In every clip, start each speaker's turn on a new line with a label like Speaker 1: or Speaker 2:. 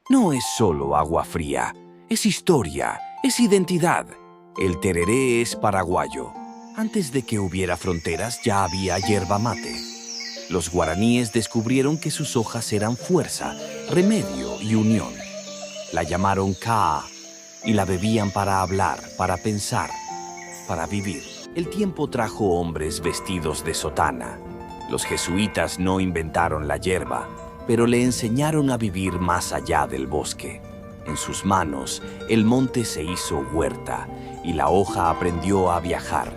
Speaker 1: No es solo agua fría, es historia, es identidad. El tereré es paraguayo. Antes de que hubiera fronteras ya había yerba mate. Los guaraníes descubrieron que sus hojas eran fuerza, remedio y unión. La llamaron Kaa y la bebían para hablar, para pensar, para vivir. El tiempo trajo hombres vestidos de sotana. Los jesuitas no inventaron la yerba, pero le enseñaron a vivir más allá del bosque. En sus manos, el monte se hizo huerta y la hoja aprendió a viajar.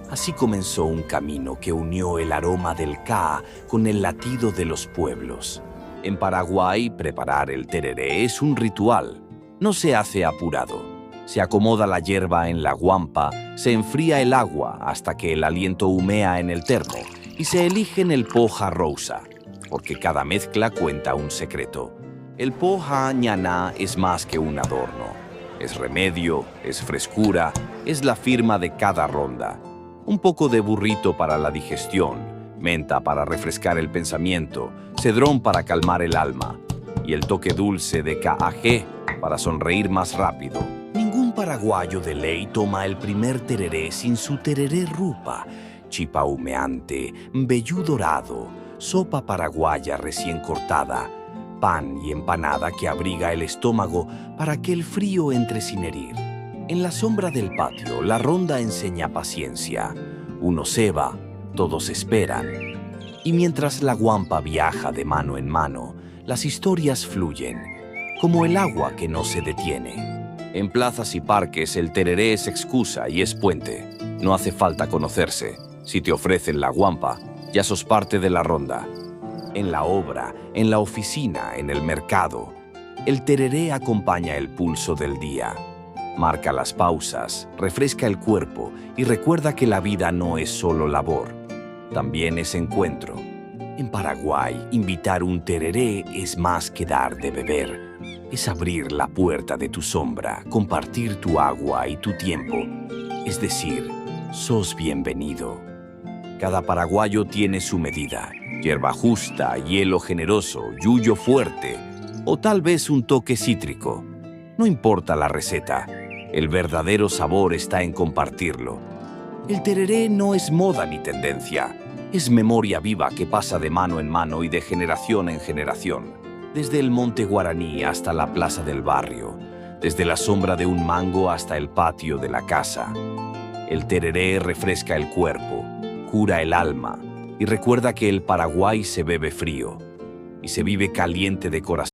Speaker 1: Así comenzó un camino que unió el aroma del Kaa con el latido de los pueblos. En Paraguay, preparar el tereré es un ritual. No se hace apurado. Se acomoda la hierba en la guampa, se enfría el agua hasta que el aliento humea en el termo y se eligen el poja rosa, porque cada mezcla cuenta un secreto. El poja ñaná es más que un adorno. Es remedio, es frescura, es la firma de cada ronda. Un poco de burrito para la digestión, menta para refrescar el pensamiento, cedrón para calmar el alma y el toque dulce de caajé para sonreír más rápido. Ningún paraguayo de ley toma el primer tereré sin su tereré rupa, chipa humeante, vellú dorado, sopa paraguaya recién cortada, pan y empanada que abriga el estómago para que el frío entre sin herir. En la sombra del patio, la ronda enseña paciencia. Uno se va, todos esperan. Y mientras la guampa viaja de mano en mano, las historias fluyen, como el agua que no se detiene. En plazas y parques el tereré es excusa y es puente. No hace falta conocerse. Si te ofrecen la guampa, ya sos parte de la ronda. En la obra, en la oficina, en el mercado, el tereré acompaña el pulso del día. Marca las pausas, refresca el cuerpo y recuerda que la vida no es solo labor, también es encuentro. En Paraguay, invitar un tereré es más que dar de beber. Es abrir la puerta de tu sombra, compartir tu agua y tu tiempo. Es decir, sos bienvenido. Cada paraguayo tiene su medida. Hierba justa, hielo generoso, yuyo fuerte o tal vez un toque cítrico. No importa la receta, el verdadero sabor está en compartirlo. El tereré no es moda ni tendencia, es memoria viva que pasa de mano en mano y de generación en generación. Desde el monte guaraní hasta la plaza del barrio, desde la sombra de un mango hasta el patio de la casa. El tereré refresca el cuerpo, cura el alma y recuerda que el Paraguay se bebe frío y se vive caliente de corazón.